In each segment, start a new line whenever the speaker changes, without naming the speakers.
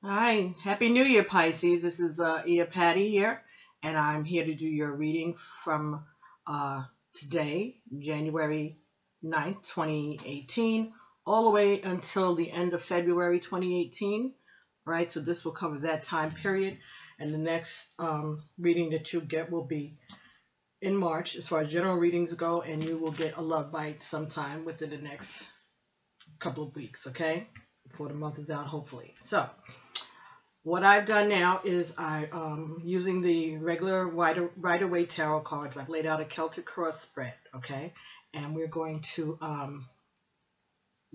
Hi, Happy New Year, Pisces. This is Iya Patty here, and I'm here to do your reading from uh, today, January 9th, 2018, all the way until the end of February 2018. Right, so this will cover that time period, and the next reading that you get will be in March as far as general readings go, and you will get a love bite sometime within the next couple of weeks, okay? Before the month is out, hopefully. So, what I've done now is using the regular Rider-Waite tarot cards. I've laid out a Celtic cross spread, okay? And we're going to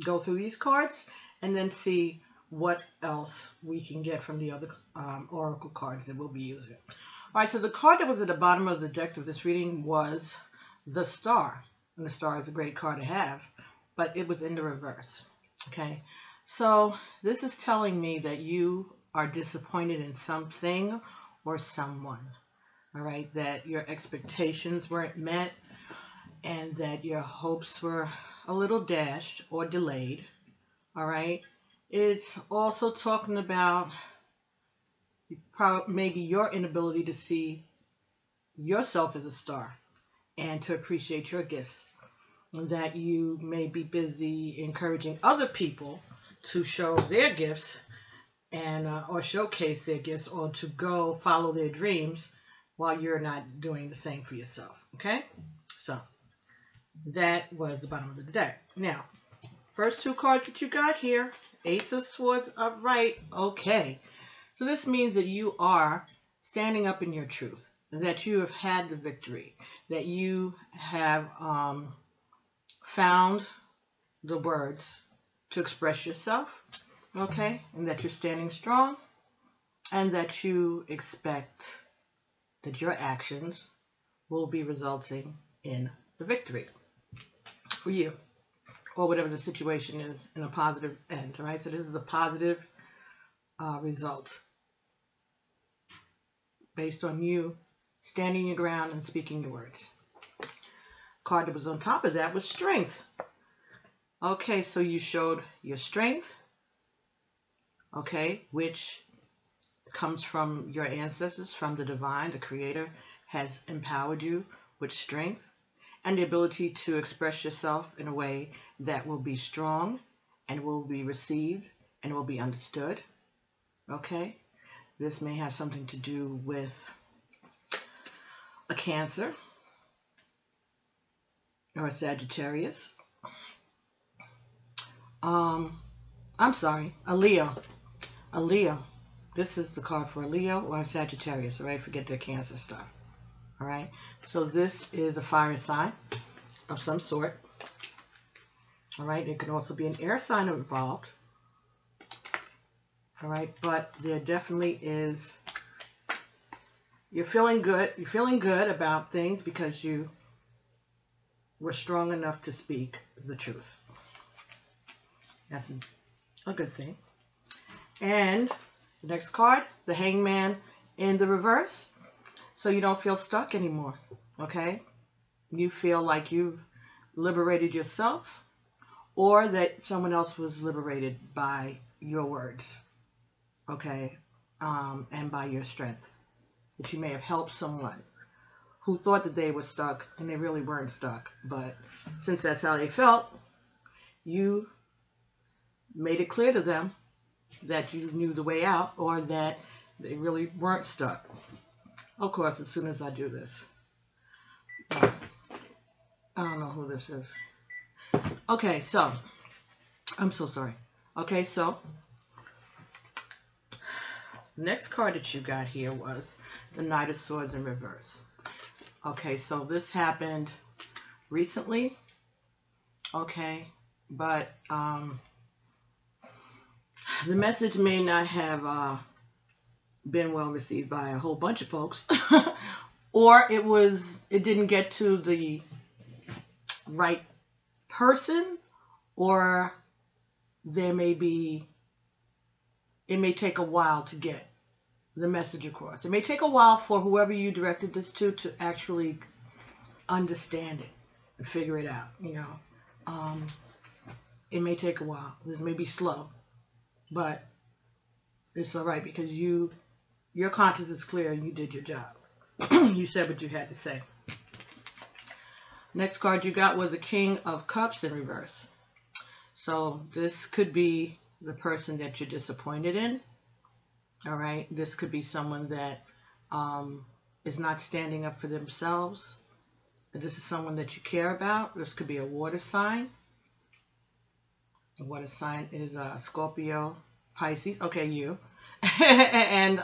go through these cards and then see what else we can get from the other oracle cards that we'll be using. All right, so the card that was at the bottom of the deck of this reading was the Star. And the Star is a great card to have, but it was in the reverse, okay? So this is telling me that you are disappointed in something or someone, all right, that your expectations weren't met and that your hopes were a little dashed or delayed, all right. It's also talking about maybe your inability to see yourself as a star and to appreciate your gifts, that you may be busy encouraging other people to show their gifts and or showcase their gifts or to go follow their dreams while you're not doing the same for yourself. Okay, so that was the bottom of the deck. Now, first two cards that you got here, Ace of Swords upright. Okay, so this means that you are standing up in your truth, that you have had the victory, that you have found the words to express yourself, okay, and that you're standing strong, and that you expect that your actions will be resulting in the victory for you, or whatever the situation is, in a positive end, all right? So this is a positive result based on you standing your ground and speaking your words. Card that was on top of that was Strength. Okay, so you showed your strength, okay, which comes from your ancestors, from the divine. The creator has empowered you with strength and the ability to express yourself in a way that will be strong and will be received and will be understood, okay. This may have something to do with a Cancer or a Sagittarius. I'm sorry, a Leo. A Leo. This is the card for a Leo or a Sagittarius, all right? Forget the Cancer stuff, all right? So this is a fire sign of some sort, all right? It could also be an air sign involved, all right? But there definitely is, you're feeling good. You're feeling good about things because you were strong enough to speak the truth. That's a good thing. And the next card, the Hangman in the reverse. So you don't feel stuck anymore, okay? You feel like you've liberated yourself, or that someone else was liberated by your words, okay? And by your strength. That you may have helped someone who thought that they were stuck and they really weren't stuck. But since that's how they felt, you made it clear to them that you knew the way out, or that they really weren't stuck. Of course, as soon as I do this, I don't know who this is. Okay, so, I'm so sorry. Okay, so, next card that you got here was the Knight of Swords in reverse. Okay, so this happened recently, okay, but the message may not have been well received by a whole bunch of folks, or it didn't get to the right person, or it may take a while to get the message across. It may take a while for whoever you directed this to actually understand it and figure it out, you know. It may take a while. This may be slow, but It's all right because your conscience is clear and you did your job. You said what you had to say. Next card you got was a King of Cups in reverse. So this could be the person that you're disappointed in. All right. This could be someone that is not standing up for themselves. This is someone that you care about. This could be a water sign. The water sign is Scorpio, Pisces. Okay, you. And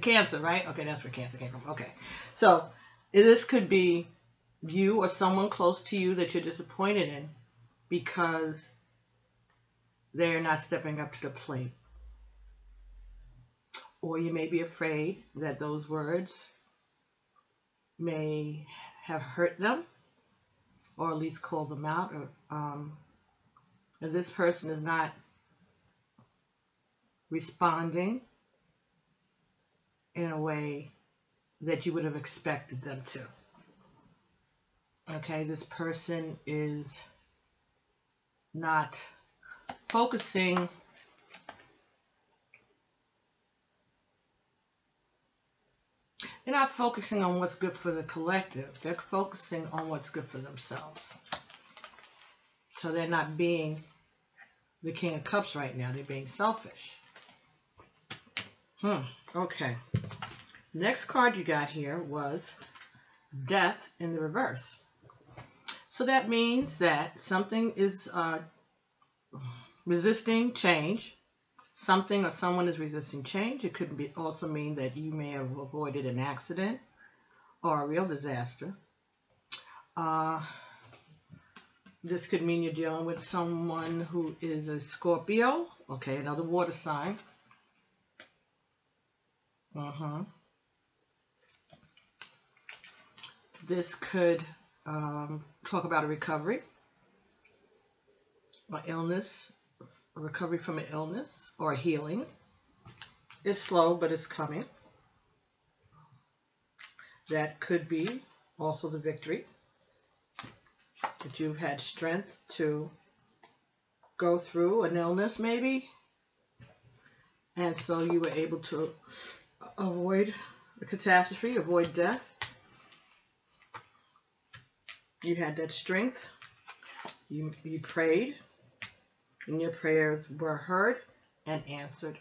Cancer, right? Okay, that's where Cancer came from. Okay. So this could be you or someone close to you that you're disappointed in because they're not stepping up to the plate. Or you may be afraid that those words may have hurt them, or at least called them out. Or this person is not responding in a way that you would have expected them to. Okay, this person is not focusing They're not focusing on what's good for the collective. They're focusing on what's good for themselves. So they're not being the King of Cups right now. They're being selfish. Okay. Next card you got here was Death in the reverse. So that means that something is resisting change. Something or someone is resisting change. It could also mean that you may have avoided an accident or a real disaster. This could mean you're dealing with someone who is a Scorpio. Okay, another water sign. This could talk about a recovery or illness. A recovery from an illness or a healing. It's slow, but it's coming. That could be also the victory. That you've had strength to go through an illness maybe. And so you were able to avoid a catastrophe, avoid death. You had that strength. You prayed. And your prayers were heard and answered.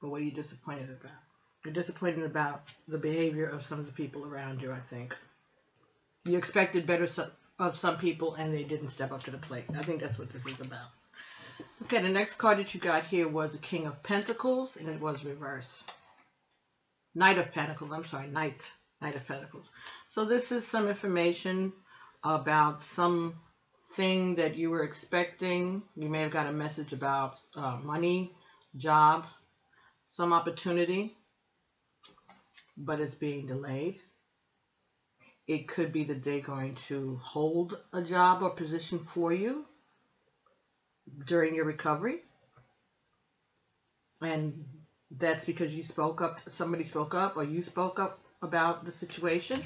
But what are you disappointed about? You're disappointed about the behavior of some of the people around you, I think. You expected better of some people and they didn't step up to the plate. I think that's what this is about. Okay, the next card that you got here was the King of Pentacles, and it was reverse. Knight of Pentacles, I'm sorry, Knight of Pentacles. So this is some information about some thing that you were expecting. You may have got a message about money, job, some opportunity, but it's being delayed. It could be that they're going to hold a job or position for you during your recovery. And that's because you spoke up, somebody spoke up, or you spoke up about the situation.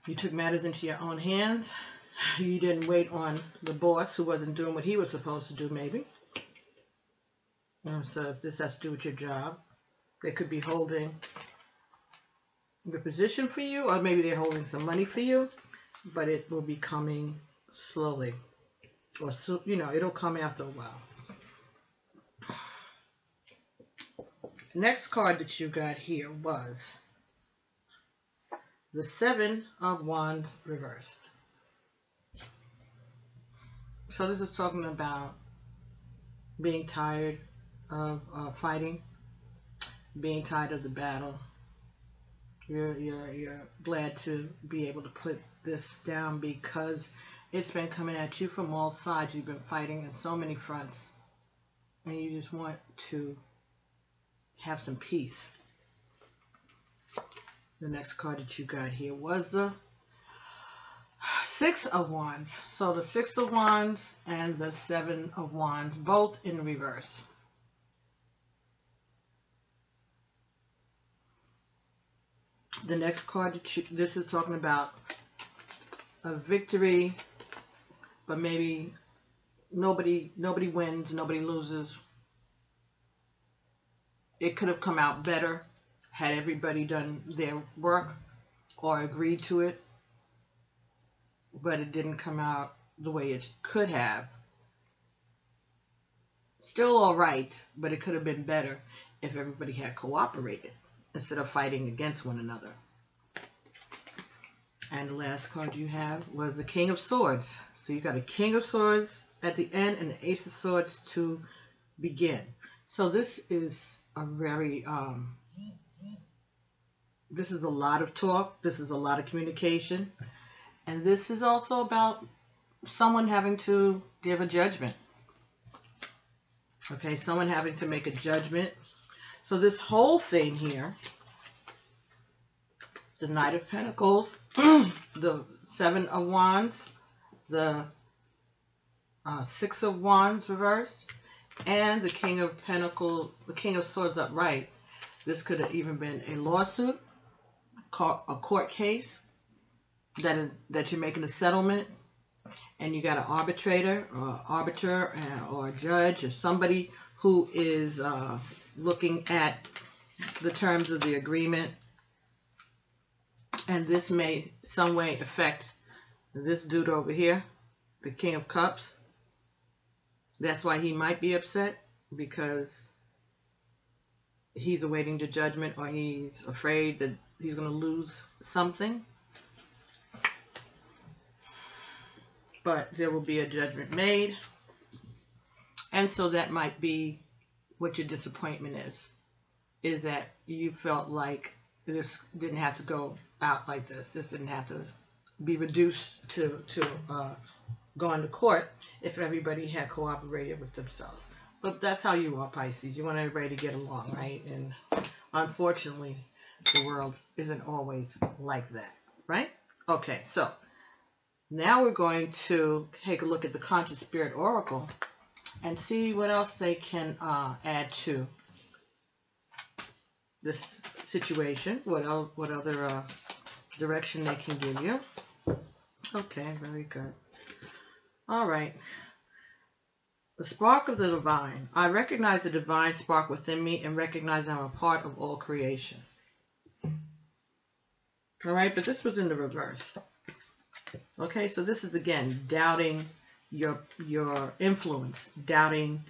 You took matters into your own hands. You didn't wait on the boss who wasn't doing what he was supposed to do, maybe. So if this has to do with your job, they could be holding the position for you, or maybe they're holding some money for you, but it will be coming slowly. Or, so, you know, it'll come after a while. Next card that you got here was the Seven of Wands reversed. So this is talking about being tired of fighting, being tired of the battle. You're glad to be able to put this down because it's been coming at you from all sides. You've been fighting in so many fronts, and you just want to have some peace. The next card that you got here was the Six of Wands. So the Six of Wands and the Seven of Wands, both in reverse. The next card that this is talking about a victory, but maybe nobody wins, nobody loses. it could have come out better had everybody done their work or agreed to it, but it didn't come out the way it could have. Still all right, but it could have been better if everybody had cooperated instead of fighting against one another. And the last card you have was the King of Swords. So you got a King of Swords at the end and the Ace of Swords to begin. So this is a very, this is a lot of talk. This is a lot of communication. And this is also about someone having to give a judgment. Okay, someone having to make a judgment. So this whole thing here, the Knight of Pentacles, the Seven of Wands, the Six of Wands reversed, and the King of Pentacles, the King of Swords upright. This could have even been a lawsuit, a court case that you're making a settlement, and you got an arbitrator or arbiter or a judge or somebody who is looking at the terms of the agreement. And this may some way affect this dude over here, the King of Cups. That's why he might be upset, because he's awaiting the judgment, or he's afraid that he's going to lose something. But there will be a judgment made. And so that might be what your disappointment is that you felt like this didn't have to go out like this. This didn't have to be reduced to going to court if everybody had cooperated with themselves. But that's how you are, Pisces. You want everybody to get along, right? And unfortunately, the world isn't always like that, right? Okay, so now we're going to take a look at the Conscious Spirit Oracle and see what else they can add to this situation, what other direction they can give you. Okay, very good. All right. The spark of the divine. I recognize the divine spark within me and recognize I'm a part of all creation. All right, but this was in the reverse. Okay, so this is again doubting your influence, doubting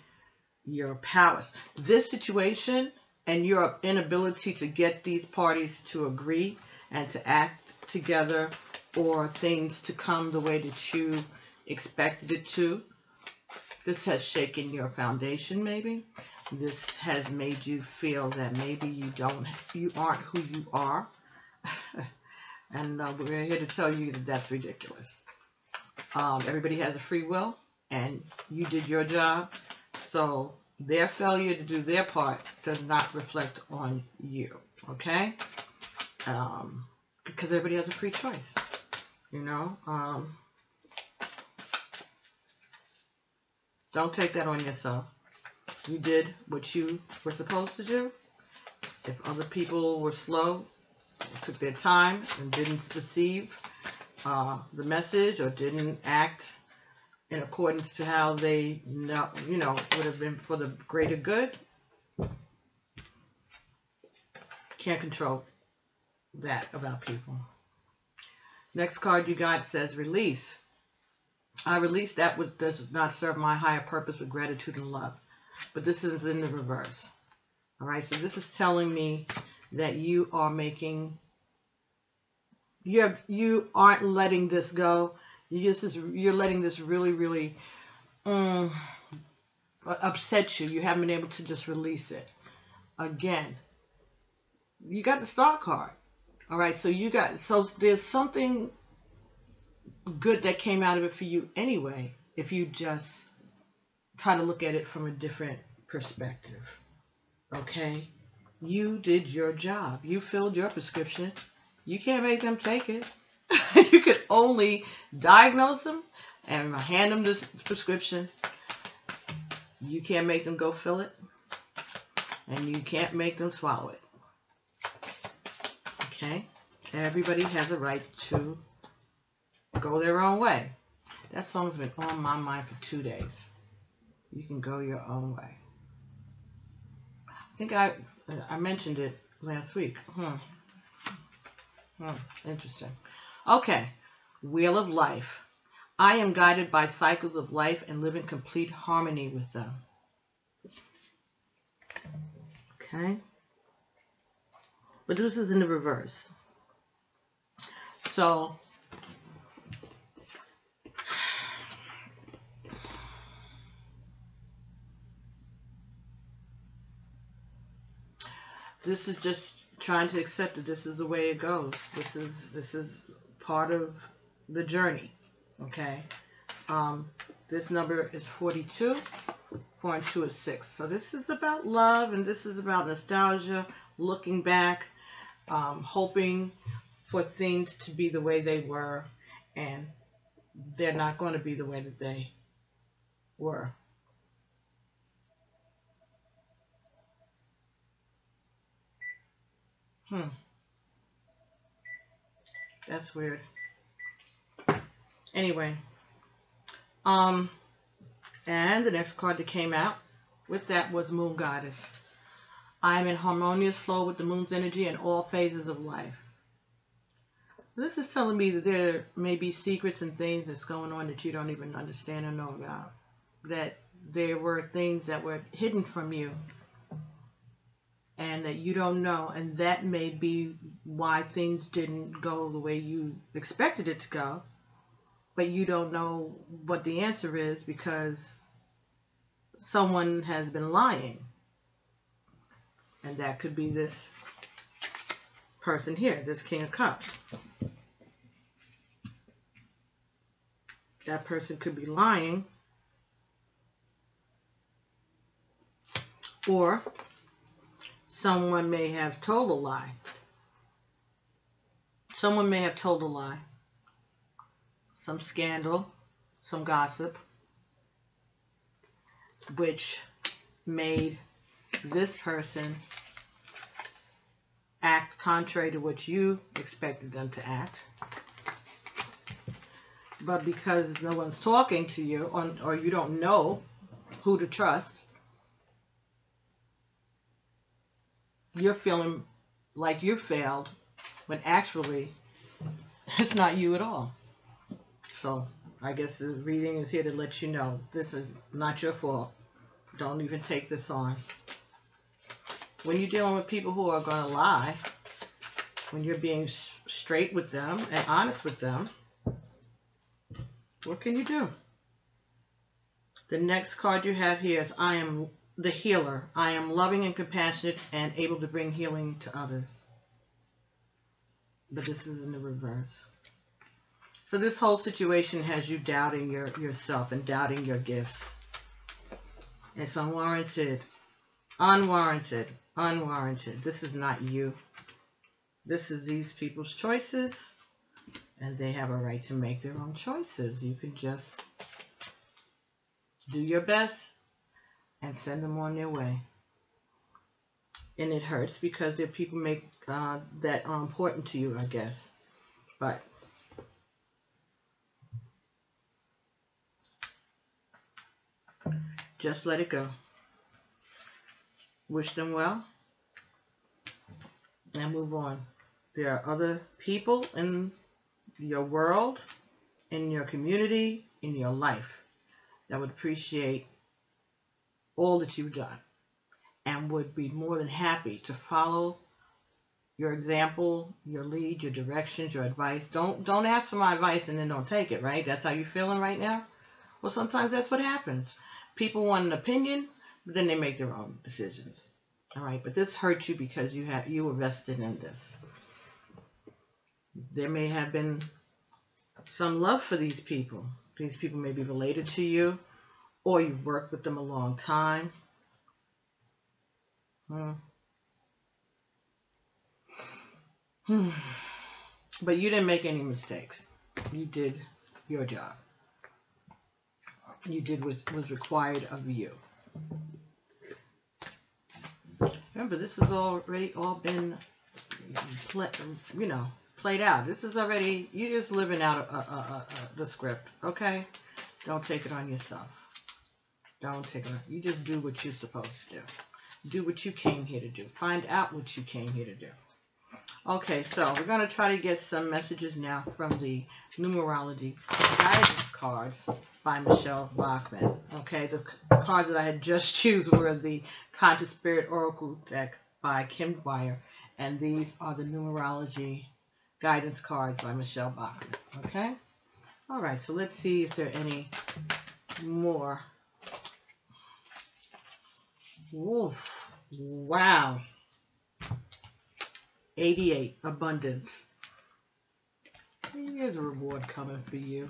your powers. This situation and your inability to get these parties to agree and to act together, or things to come the way that you expected it to. This has shaken your foundation, maybe. This has made you feel that maybe you aren't who you are. And we're here to tell you that that's ridiculous. Everybody has a free will, and you did your job. So their failure to do their part does not reflect on you, okay? Because everybody has a free choice, you know? Don't take that on yourself. You did what you were supposed to do. If other people were slow, took their time, and didn't receive the message, or didn't act in accordance to how they would have been for the greater good, can't control that about people. Next card you got says release. I release that which does not serve my higher purpose with gratitude and love. But this is in the reverse. All right, so this is telling me that you are making, you aren't letting this go. You're letting this really, really upset you. You haven't been able to just release it. Again, you got the Star card. All right, so there's something good that came out of it for you anyway, if you just try to look at it from a different perspective. Okay? You did your job. You filled your prescription. You can't make them take it. You could only diagnose them and hand them this prescription. You can't make them go fill it. And you can't make them swallow it. Okay? Everybody has a right to go their own way. That song's been on my mind for 2 days. You can go your own way. think I mentioned it last week. Interesting. Okay. Wheel of life. I am guided by cycles of life and live in complete harmony with them. Okay. But this is in the reverse. So this is just trying to accept that this is the way it goes. This is part of the journey. Okay. This number is 42. 4 and 2 is 6. So this is about love, and this is about nostalgia, looking back, hoping for things to be the way they were, and they're not going to be the way that they were. That's weird. Anyway, and the next card that came out with that was Moon Goddess. I am in harmonious flow with the moon's energy in all phases of life. This is telling me that there may be secrets and things that's going on that you don't even understand or know about. That there were things that were hidden from you and that you don't know, and that may be why things didn't go the way you expected it to go, but you don't know what the answer is because someone has been lying. And that could be this person here, this King of Cups. That person could be lying, or someone may have told a lie. Someone may have told a lie. Some scandal, some gossip, which made this person act contrary to what you expected them to act. But because no one's talking to you, or you don't know who to trust, you're feeling like you failed when actually it's not you at all. So I guess the reading is here to let you know this is not your fault. Don't even take this on. When you're dealing with people who are going to lie, when you're being straight with them and honest with them, what can you do? The next card you have here is I am the healer. I am loving and compassionate and able to bring healing to others. But this is in the reverse. So this whole situation has you doubting yourself and doubting your gifts. It's unwarranted. Unwarranted. Unwarranted. This is not you. This is these people's choices. And they have a right to make their own choices. You can just do your best and send them on their way. And it hurts because there are people that are important to you, I guess. But just let it go. Wish them well and move on. There are other people in your world, in your community, in your life that would appreciate all that you've done and would be more than happy to follow your example, your lead, your directions, your advice. Don't ask for my advice and then don't take it, right? That's how you're feeling right now? Well, sometimes that's what happens. People want an opinion, but then they make their own decisions. All right, but this hurt you because you were vested in this. There may have been some love for these people. These people may be related to you, or you've worked with them a long time. But you didn't make any mistakes. You did your job. You did what was required of you. Remember, this has already all been, played out. This is already, you're just living out the script, okay? Don't take it on yourself. Don't take it on. You just do what you're supposed to do. Do what you came here to do. Find out what you came here to do. Okay, so we're going to try to get some messages now from the numerology guidance cards by Michelle Bachman. Okay, the cards that I had just used were the Conscious Spirit Oracle deck by Kim Dwyer, and these are the numerology guidance cards by Michelle Bachman. Okay? All right, so let's see if there are any more. Oof. Wow. 88, abundance. Here's a reward coming for you.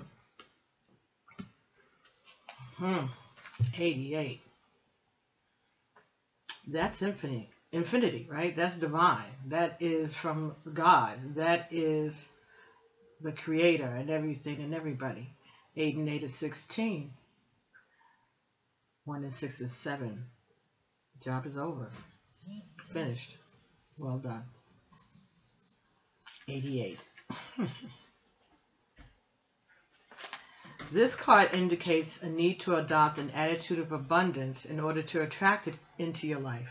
88. That's infinity, right? That's divine. That is from God. That is the creator and everything and everybody. 8 and 8 is 16. 1 and 6 is 7. Job is over. Finished. Well done. 88. This card indicates a need to adopt an attitude of abundance in order to attract it into your life.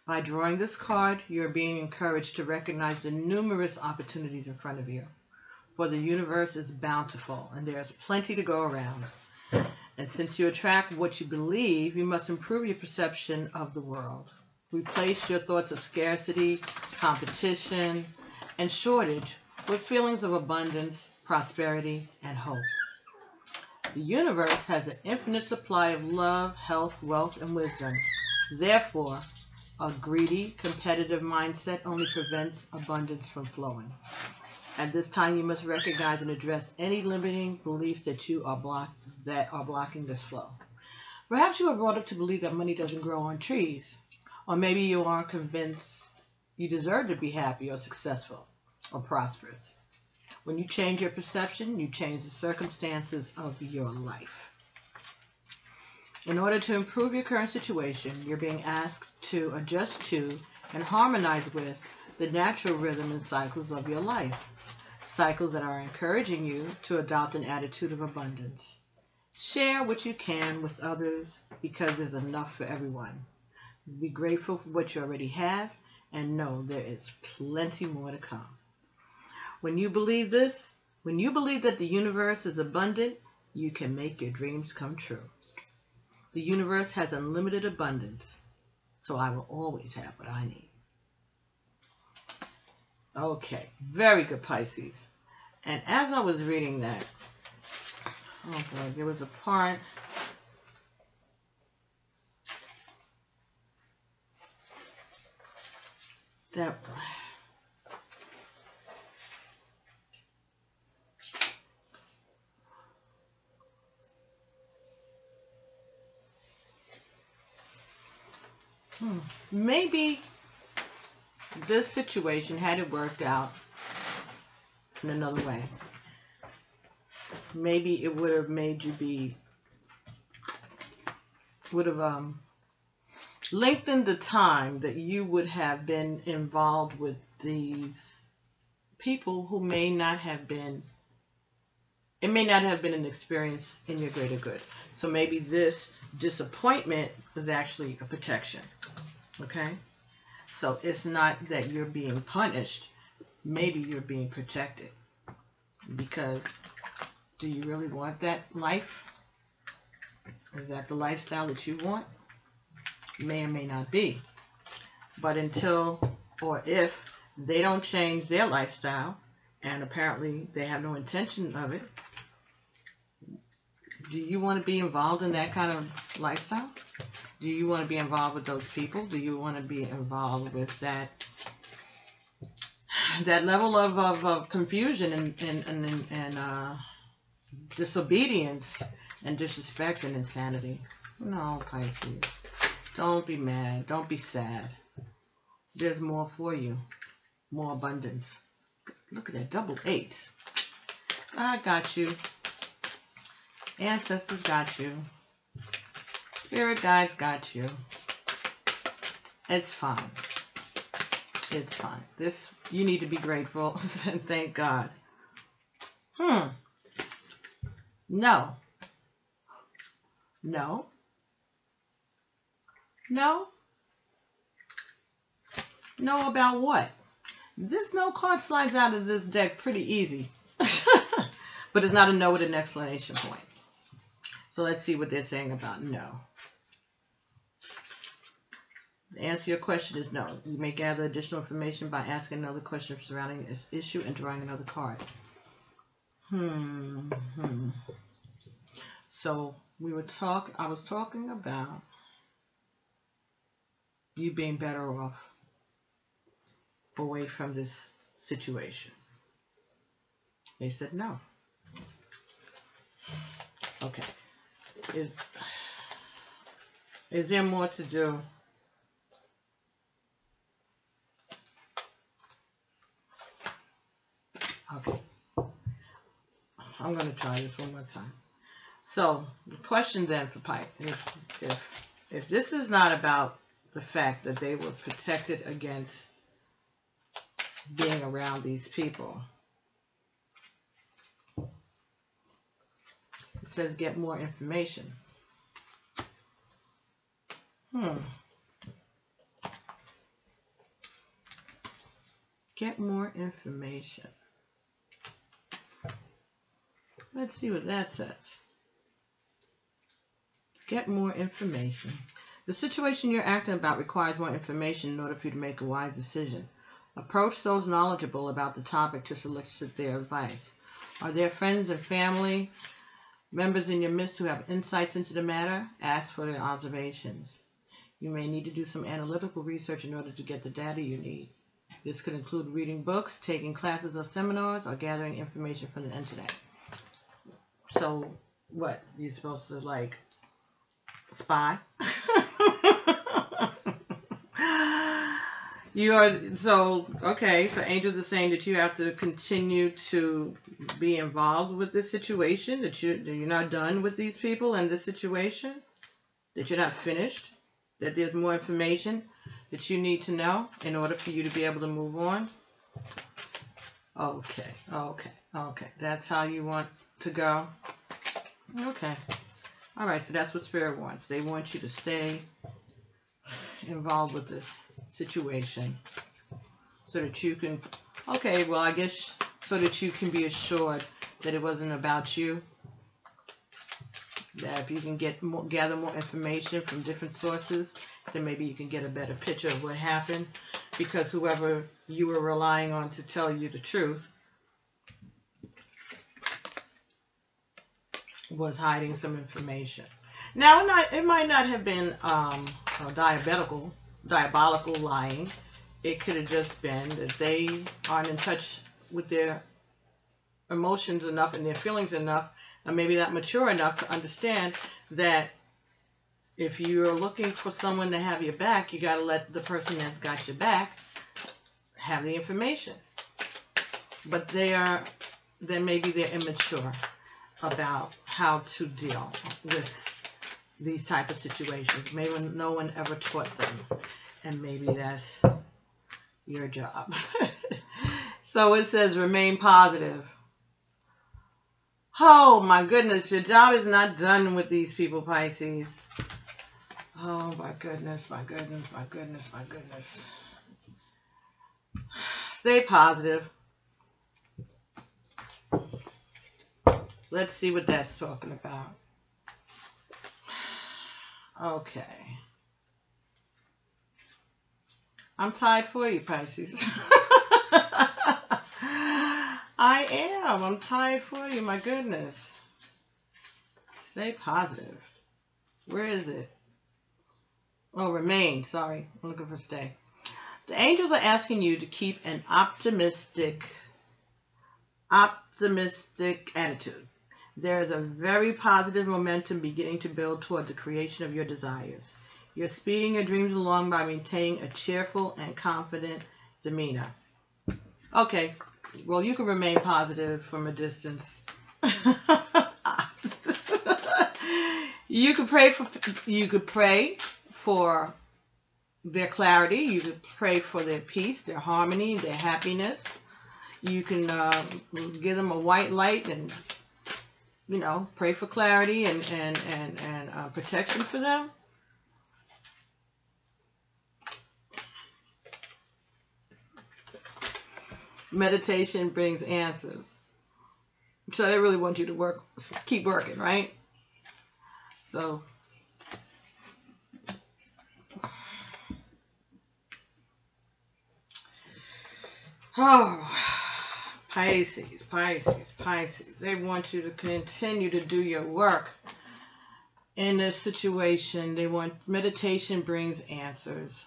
By drawing this card, you are being encouraged to recognize the numerous opportunities in front of you. For the universe is bountiful, and there is plenty to go around. And since you attract what you believe, you must improve your perception of the world. Replace your thoughts of scarcity, competition, and shortage with feelings of abundance, prosperity, and hope. The universe has an infinite supply of love, health, wealth, and wisdom. Therefore, a greedy, competitive mindset only prevents abundance from flowing. At this time, you must recognize and address any limiting beliefs that are blocking this flow. Perhaps you are brought up to believe that money doesn't grow on trees, or maybe you aren't convinced you deserve to be happy or successful or prosperous. When you change your perception, you change the circumstances of your life. In order to improve your current situation, you're being asked to adjust to and harmonize with the natural rhythm and cycles of your life. Cycles that are encouraging you to adopt an attitude of abundance. Share what you can with others because there's enough for everyone. Be grateful for what you already have and know there is plenty more to come. When you believe this, when you believe that the universe is abundant, you can make your dreams come true. The universe has unlimited abundance, so I will always have what I need. Okay, very good, Pisces. And as I was reading that, oh boy, there was a part that maybe this situation, had it worked out in another way, maybe it would have made you lengthened the time that you would have been involved with these people who may not have been, it may not have been an experience in your greater good. So maybe this disappointment was actually a protection. Okay? So it's not that you're being punished. Maybe you're being protected. Because do you really want that life? Is that the lifestyle that you want? May or may not be. But until or if they don't change their lifestyle, and apparently they have no intention of it, do you want to be involved in that kind of lifestyle? Do you want to be involved with those people? Do you want to be involved with that level of confusion and disobedience and disrespect and insanity? No, Pisces. Don't be mad. Don't be sad. There's more for you. More abundance. Look at that. Double 8s. God got you. Ancestors got you. Spirit guides got you. It's fine. It's fine. This, you need to be grateful and thank God. No. No. No. No about what? This no card slides out of this deck pretty easy. But it's not a no with an exclamation point. So let's see what they're saying about no. The answer to your question is no. You may gather additional information by asking another question surrounding this issue and drawing another card. So I was talking about you being better off away from this situation. They said no. Okay. Is there more to do? Okay. I'm going to try this one more time. So, the question then for Pike, if this is not about the fact that they were protected against being around these people, it says get more information. Get more information. Let's see what that says. Get more information. The situation you're acting about requires more information in order for you to make a wise decision. Approach those knowledgeable about the topic to solicit their advice. Are there friends and family members in your midst who have insights into the matter? Ask for their observations. You may need to do some analytical research in order to get the data you need. This could include reading books, taking classes or seminars, or gathering information from the internet. So, what? You're supposed to, like, spy? Okay, so angels are saying that you have to continue to be involved with this situation, that you're not done with these people and this situation, that you're not finished, that there's more information that you need to know in order for you to be able to move on. Okay. That's how you want to go. Okay. All right, so that's what Spirit wants. They want you to stay involved with this situation so that you can, so that you can be assured that it wasn't about you. That if you can gather more information from different sources, then maybe you can get a better picture of what happened, because whoever you were relying on to tell you the truth was hiding some information. Now, it might not have been diabolical lying. It could have just been that they aren't in touch with their emotions enough and their feelings enough, and maybe not mature enough to understand that if you're looking for someone to have your back, you got to let the person that's got your back have the information. But then maybe they're immature about how to deal with these type of situations. Maybe no one ever taught them, and maybe that's your job. So it says remain positive. Oh my goodness, your job is not done with these people, Pisces. Oh my goodness. Stay positive. Let's see what that's talking about. Okay. I'm tired for you, Pisces. I am. I'm tired for you. My goodness. Stay positive. Where is it? Oh, remain. Sorry. I'm looking for stay. The angels are asking you to keep an optimistic attitude. There is a very positive momentum beginning to build toward the creation of your desires. You're speeding your dreams along by maintaining a cheerful and confident demeanor. Okay, well, you can remain positive from a distance. You could pray for their clarity. You could pray for their peace, their harmony, their happiness. You can give them a white light and, pray for clarity and protection for them. Meditation brings answers. So they really want you to keep working, right? So, oh, Pisces. They want you to continue to do your work in this situation. They want meditation brings answers.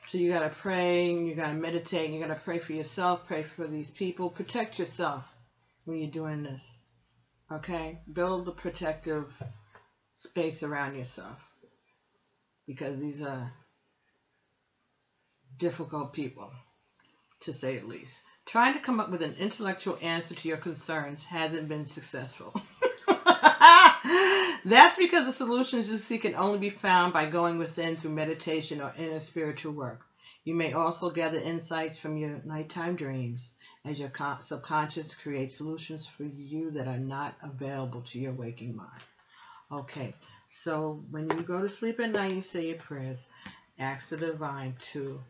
So you got to pray, and you got to meditate, and you got to pray for yourself, pray for these people. Protect yourself when you're doing this, okay? Build a protective space around yourself, because these are difficult people, to say the least. Trying to come up with an intellectual answer to your concerns hasn't been successful. That's because the solutions you seek can only be found by going within through meditation or inner spiritual work. You may also gather insights from your nighttime dreams as your subconscious creates solutions for you that are not available to your waking mind. Okay, so when you go to sleep at night, you say your prayers. Ask the divine to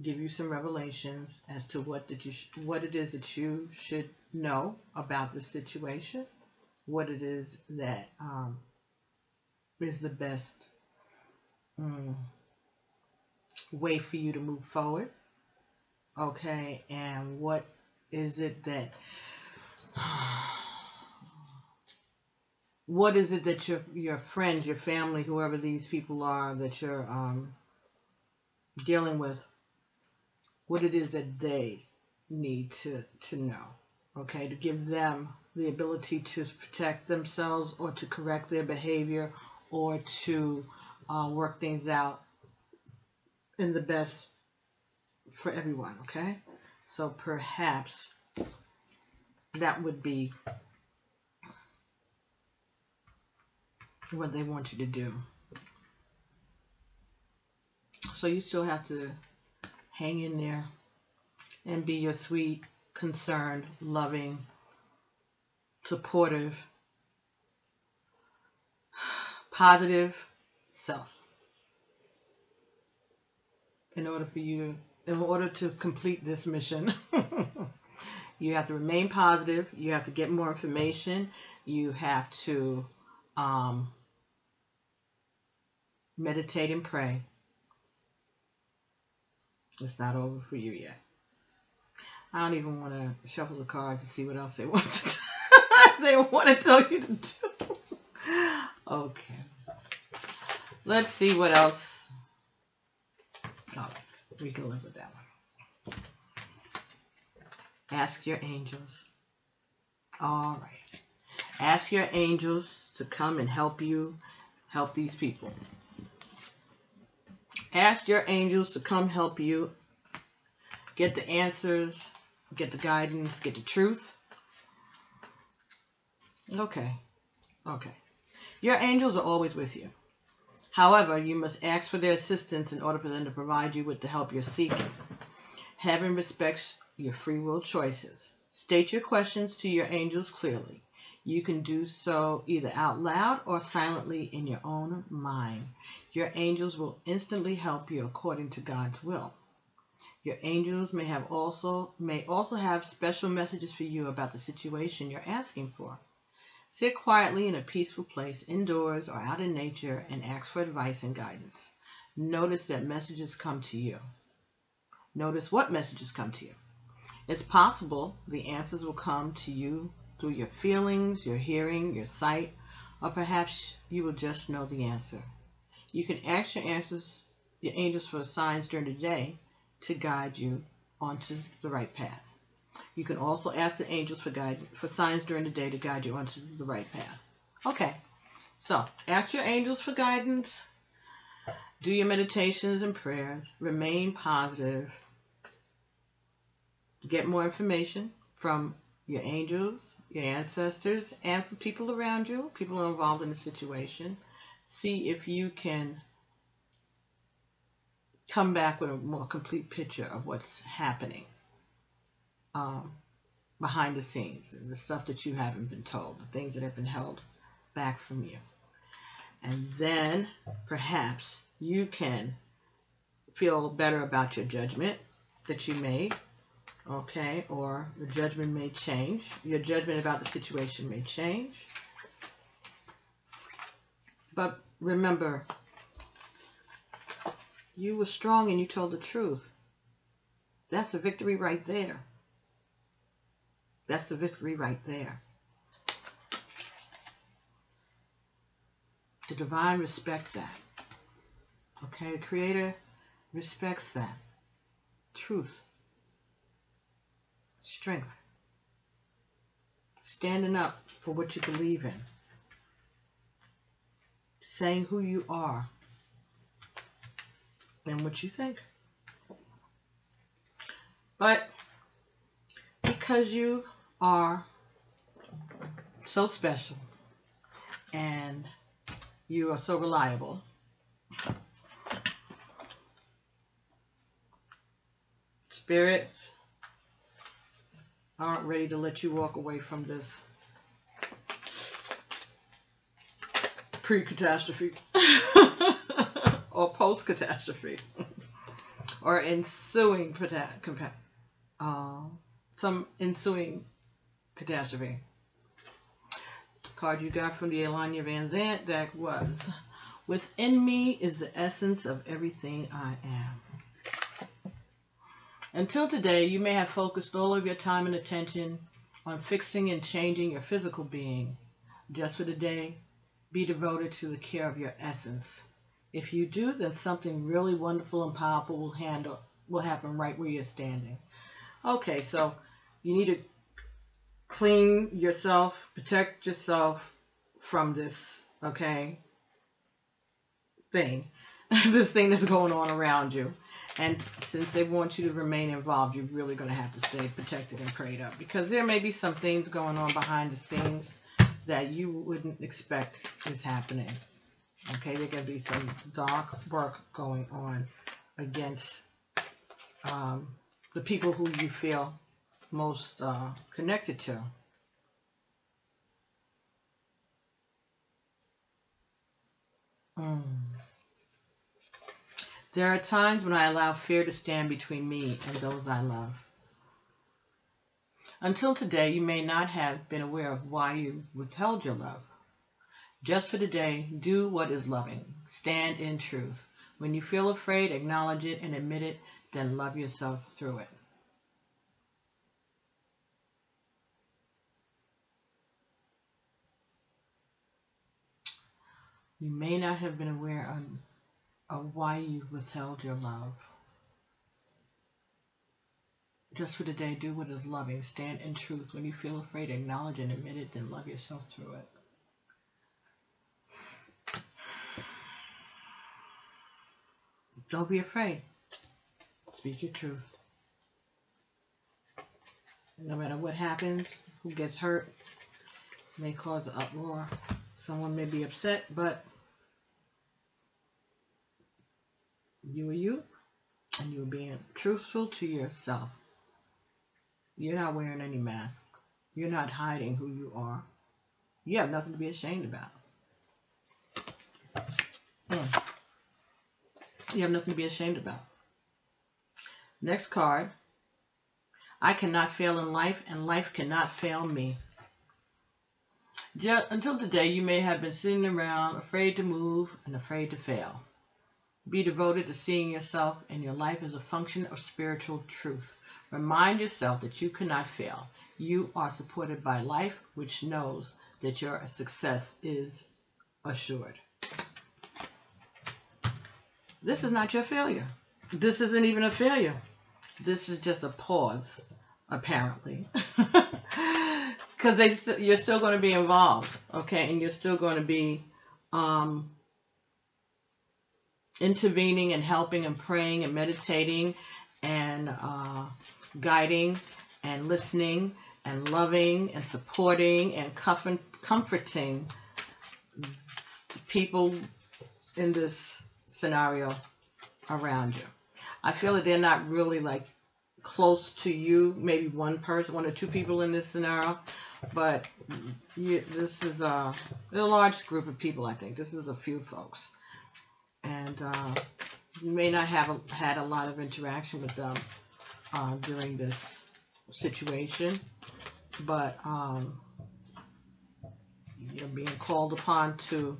give you some revelations as to what it is that you should know about the situation. What it is that is the best way for you to move forward, okay? And what is it that your friends, your family, whoever these people are that you're dealing with, what it is that they need to know, okay? To give them the ability to protect themselves, or to correct their behavior, or to work things out in the best for everyone, okay? So perhaps that would be what they want you to do. So you still have to hang in there and be your sweet, concerned, loving, supportive, positive self. In order to complete this mission, you have to remain positive. You have to get more information. You have to meditate and pray. It's not over for you yet. I don't even want to shuffle the cards to see what else they want to do. They want to tell you to do. Okay. Let's see what else. Oh, we can live with that one. Ask your angels. All right. Ask your angels to come and help you help these people. Ask your angels to come help you get the answers, get the guidance, get the truth. Okay. Your angels are always with you. However, you must ask for their assistance in order for them to provide you with the help you're seeking. Heaven respects your free will choices. State your questions to your angels clearly. You can do so either out loud or silently in your own mind. Your angels will instantly help you according to God's will. Your angels may also have special messages for you about the situation you're asking for. Sit quietly in a peaceful place, indoors or out in nature, and ask for advice and guidance. Notice that messages come to you. Notice what messages come to you. It's possible the answers will come to you through your feelings, your hearing, your sight, or perhaps you will just know the answer. You can ask your angels for signs during the day to guide you onto the right path. You can also ask the angels for signs during the day to guide you onto the right path. Okay, so ask your angels for guidance. Do your meditations and prayers. Remain positive. Get more information from your angels, your ancestors, and from people around you, people who are involved in the situation. See if you can come back with a more complete picture of what's happening behind the scenes, the stuff that you haven't been told, the things that have been held back from you. And then perhaps you can feel better about your judgment that you made, okay, or the judgment may change. Your judgment about the situation may change. But remember, you were strong and you told the truth. That's the victory right there. That's the victory right there. The divine respects that. Okay, the Creator respects that. Truth. Strength. Standing up for what you believe in. Saying who you are and what you think. But because you are so special and you are so reliable, spirits aren't ready to let you walk away from this pre-catastrophe or post-catastrophe or ensuing some ensuing catastrophe. The card you got from the Elanya Van Zandt deck was, within me is the essence of everything I am. Until today, you may have focused all of your time and attention on fixing and changing your physical being. Just for the day, be devoted to the care of your essence. If you do, then something really wonderful and powerful will happen right where you're standing. Okay, so you need to clean yourself, protect yourself from this, okay, thing, this thing that's going on around you. And since they want you to remain involved, you're really going to have to stay protected and prayed up, because there may be some things going on behind the scenes that you wouldn't expect is happening. Okay, there can be some dark work going on against the people who you feel most connected to. There are times when I allow fear to stand between me and those I love. Until today, you may not have been aware of why you withheld your love. Just for today, do what is loving. Stand in truth. When you feel afraid, acknowledge it and admit it, then love yourself through it. You may not have been aware of why you withheld your love. Just for today, do what is loving. Stand in truth. When you feel afraid, acknowledge and admit it, then love yourself through it. Don't be afraid. Speak your truth. No matter what happens, who gets hurt, may cause an uproar. Someone may be upset, but you are you, and you're being truthful to yourself. You're not wearing any mask. You're not hiding who you are. You have nothing to be ashamed about. You have nothing to be ashamed about. Next card. I cannot fail in life, and life cannot fail me. Until today, you may have been sitting around, afraid to move and afraid to fail. Be devoted to seeing yourself and your life as a function of spiritual truth. Remind yourself that you cannot fail. You are supported by life, which knows that your success is assured. This is not your failure. This isn't even a failure. This is just a pause, apparently. Because you're still going to be involved, okay? And you're still going to be intervening and helping and praying and meditating and guiding and listening and loving and supporting and comforting people in this scenario around you. I feel that they're not really like close to you, maybe one person, one or two people in this scenario, but this is a large group of people. I think this is a few folks, and you may not have had a lot of interaction with them, during this situation, but you're being called upon to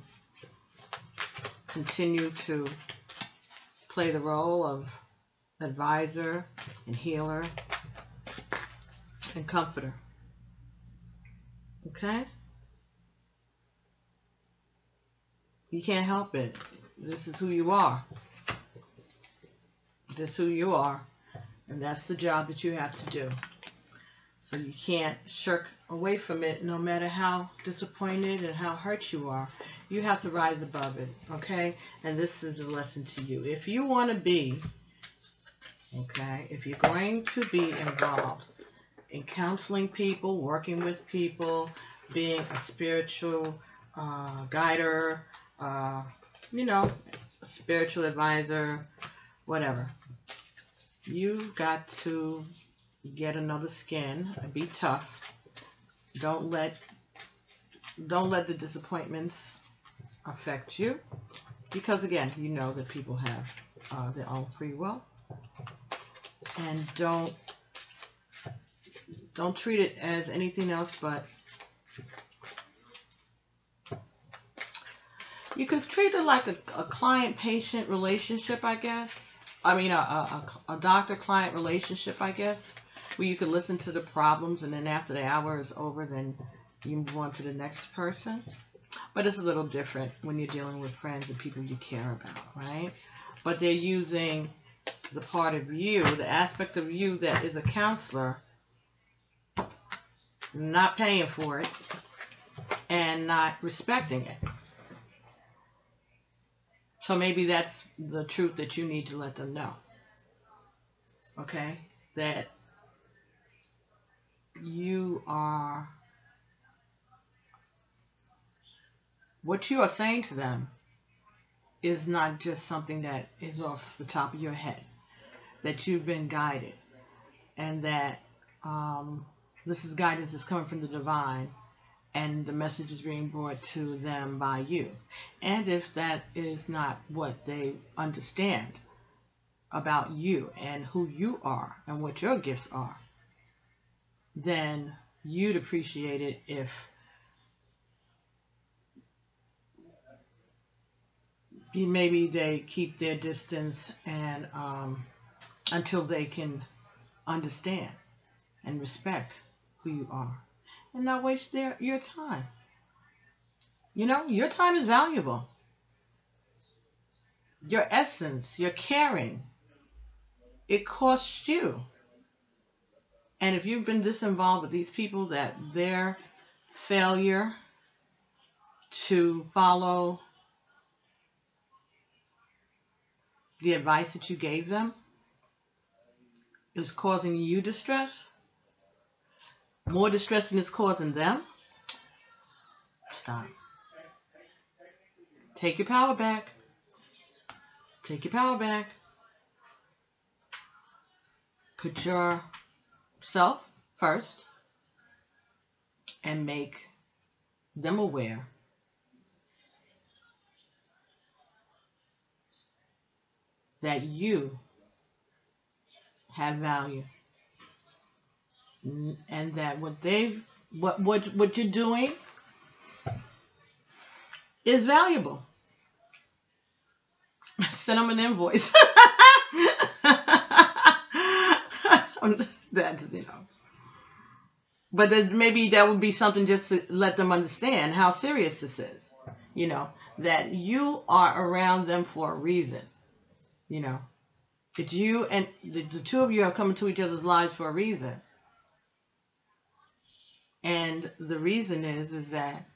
continue to play the role of advisor and healer and comforter. Okay? You can't help it. This is who you are. This is who you are. And that's the job that you have to do. So you can't shirk away from it, no matter how disappointed and how hurt you are. You have to rise above it, okay? And this is a lesson to you. If you want to be, okay, if you're going to be involved in counseling people, working with people, being a spiritual guider, you know, a spiritual advisor, whatever, you've got to get another skin and be tough. Don't let the disappointments affect you, because again, you know that people have their own free will, and don't treat it as anything else but, you could treat it like a client-patient relationship, I guess. I mean, a doctor-client relationship, I guess, where you could listen to the problems, and then after the hour is over, then you move on to the next person. But it's a little different when you're dealing with friends and people you care about, right? But they're using the part of you, the aspect of you that is a counselor, not paying for it and not respecting it. So maybe that's the truth that you need to let them know. Okay? That you are, what you are saying to them is not just something that is off the top of your head. That you've been guided. And that this is guidance that's coming from the divine. And the message is being brought to them by you. And if that is not what they understand about you and who you are and what your gifts are, then you'd appreciate it if maybe they keep their distance and until they can understand and respect who you are. And not waste your time. You know, your time is valuable. Your essence, your caring, it costs you. And if you've been disinvolved with these people, that their failure to follow the advice that you gave them is causing you distress, more distress than it's causing them, stop. Take your power back. Take your power back. Put yourself first and make them aware that you have value. And that what you're doing is valuable. Send them an invoice. That's, you know. But maybe that would be something just to let them understand how serious this is. You know, that you are around them for a reason. You know, that you and the two of you are coming to each other's lives for a reason. And the reason is that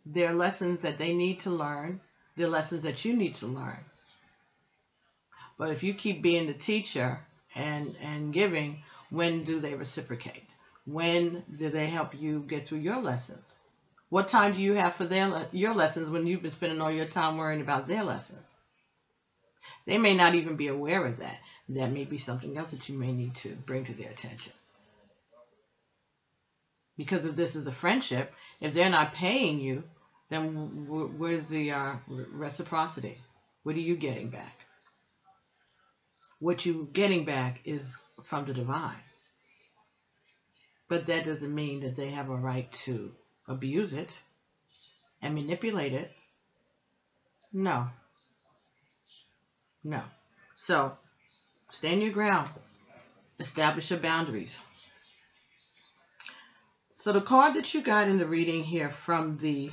there are lessons that they need to learn. There are lessons that you need to learn. But if you keep being the teacher and giving, when do they reciprocate? When do they help you get through your lessons? What time do you have for your lessons when you've been spending all your time worrying about their lessons? They may not even be aware of that. That may be something else that you may need to bring to their attention. Because if this is a friendship, if they're not paying you, then where's the reciprocity? What are you getting back? What you're getting back is from the divine. But that doesn't mean that they have a right to abuse it and manipulate it. No. No. So, stand your ground. Establish your boundaries. So the card that you got in the reading here from the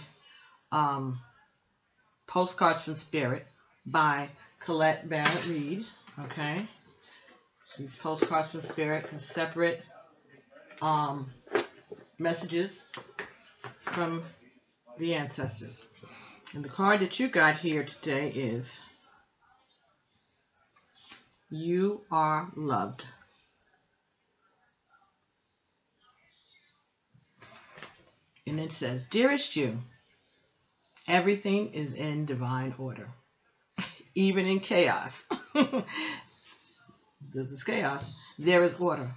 Postcards from Spirit by Colette Barrett Reed. Okay. These postcards from Spirit are separate messages from the ancestors. And the card that you got here today is You Are Loved. And it says, Dearest you, everything is in divine order, even in chaos. This is chaos. There is order.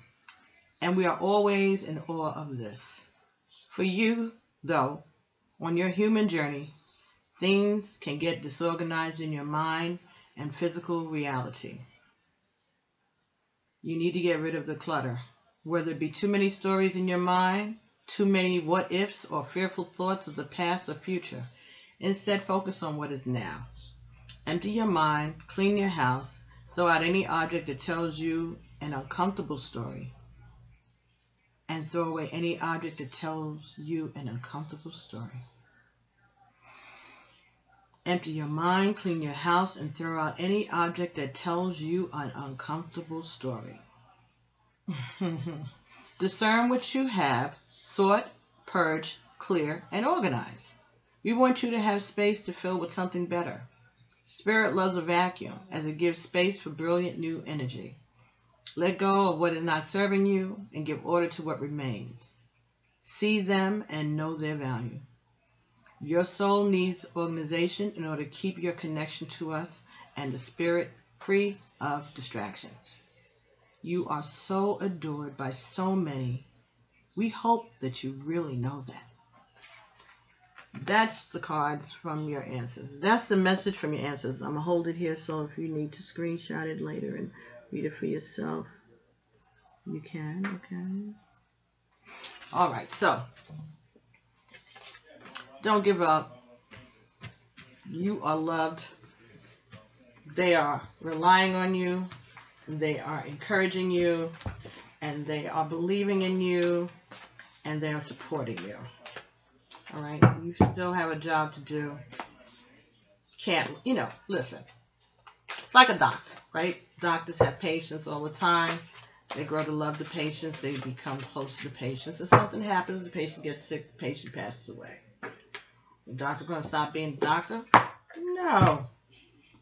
And we are always in awe of this. For you, though, on your human journey, things can get disorganized in your mind and physical reality. You need to get rid of the clutter, whether it be too many stories in your mind, too many what-ifs or fearful thoughts of the past or future. Instead, focus on what is now. Empty your mind, clean your house, throw out any object that tells you an uncomfortable story, and throw away any object that tells you an uncomfortable story. Empty your mind, clean your house, and throw out any object that tells you an uncomfortable story. Discern what you have, sort, purge, clear, and organize. We want you to have space to fill with something better. Spirit loves a vacuum, as it gives space for brilliant new energy. Let go of what is not serving you and give order to what remains. See them and know their value. Your soul needs organization in order to keep your connection to us and the spirit free of distractions. You are so adored by so many. We hope that you really know that. That's the cards from your ancestors. That's the message from your ancestors. I'm going to hold it here, so if you need to screenshot it later and read it for yourself, you can, okay? All right, so don't give up. You are loved. They are relying on you. They are encouraging you. And they are believing in you. And they are supporting you. All right? You still have a job to do. Can't, listen. It's like a doctor, right? Doctors have patients all the time. They grow to love the patients. They become close to the patients. If something happens, the patient gets sick, the patient passes away. The doctor going to stop being a doctor? No.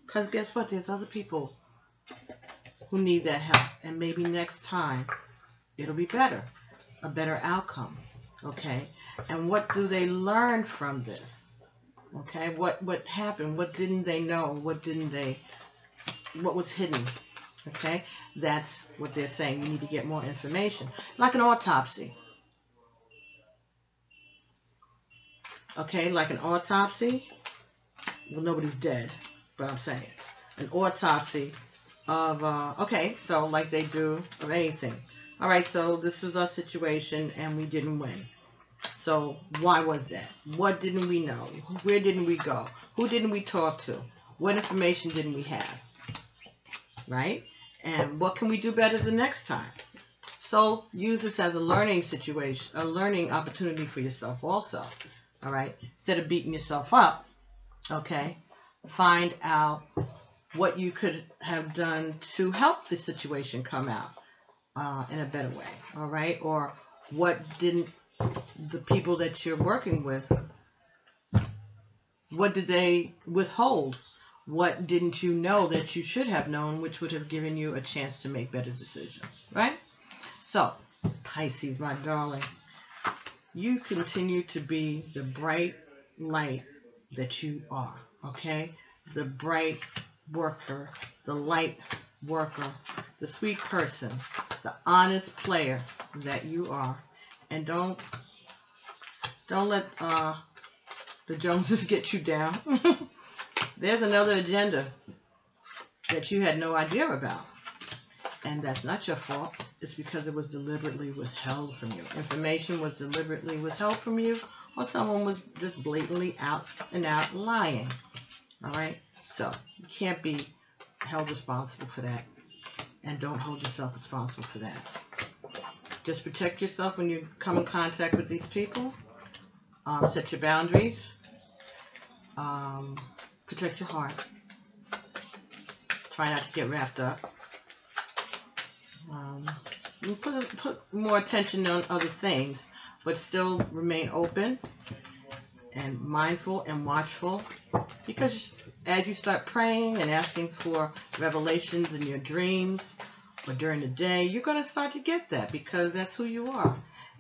Because guess what? There's other people who need that help. And maybe next time it'll be better. A better outcome. Okay? And what do they learn from this? Okay? What happened? What didn't they know? What was hidden? Okay? That's what they're saying. You need to get more information. Like an autopsy. Okay, like an autopsy. Well, nobody's dead, but I'm saying an autopsy of, okay, so like they do of anything. All right, so this was our situation and we didn't win. So why was that? What didn't we know? Where didn't we go? Who didn't we talk to? What information didn't we have? Right? And what can we do better the next time? So use this as a learning situation, a learning opportunity for yourself also. All right? Instead of beating yourself up, okay, find out what you could have done to help the situation come out in a better way. All right? Or what didn't the people that you're working with, what did they withhold? What didn't you know that you should have known, which would have given you a chance to make better decisions, right? So, Pisces, my darling, you continue to be the bright light that you are, okay? The bright worker, the light worker, the sweet person, the honest player that you are. And don't let the Joneses get you down. There's another agenda that you had no idea about. And that's not your fault. it's because it was deliberately withheld from you. Information was deliberately withheld from you, or someone was just blatantly out and out lying. All right? So you can't be held responsible for that, and don't hold yourself responsible for that. Just protect yourself when you come in contact with these people. Set your boundaries. Protect your heart. Try not to get wrapped up. Put more attention on other things, but still remain open and mindful and watchful, because as you start praying and asking for revelations in your dreams or during the day, you're going to start to get that, because that's who you are,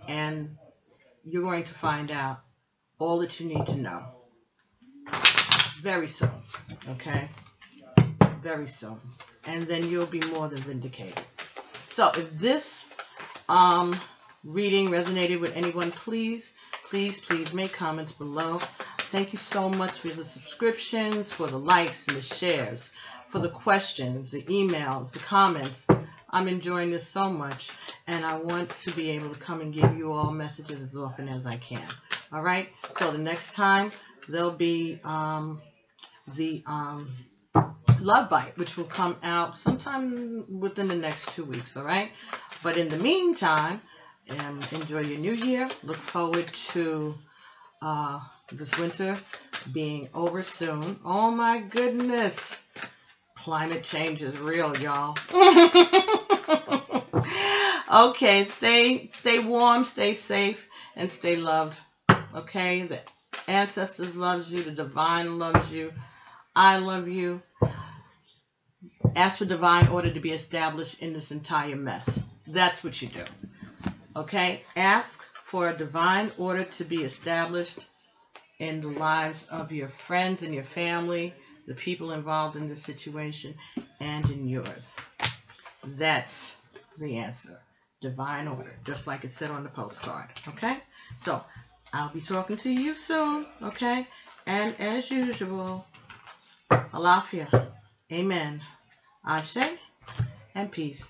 and you're going to find out all that you need to know very soon. Okay? Very soon. And then you'll be more than vindicated. So if this reading resonated with anyone, please make comments below. Thank you so much for the subscriptions, for the likes and the shares, for the questions, the emails, the comments. I'm enjoying this so much, and I want to be able to come and give you all messages as often as I can. All right? So the next time, there'll be the Love Bite, which will come out sometime within the next 2 weeks, all right? But in the meantime, enjoy your new year. Look forward to this winter being over soon. Oh my goodness. Climate change is real, y'all. Okay, stay warm, stay safe, and stay loved. Okay? The ancestors loves you. The divine loves you. I love you. Ask for divine order to be established in this entire mess. That's what you do. Okay? Ask for a divine order to be established in the lives of your friends and your family, the people involved in this situation, and in yours. That's the answer. Divine order, just like it said on the postcard. Okay? So, I'll be talking to you soon. Okay? And as usual, Alafia. Amen. Ashe and peace.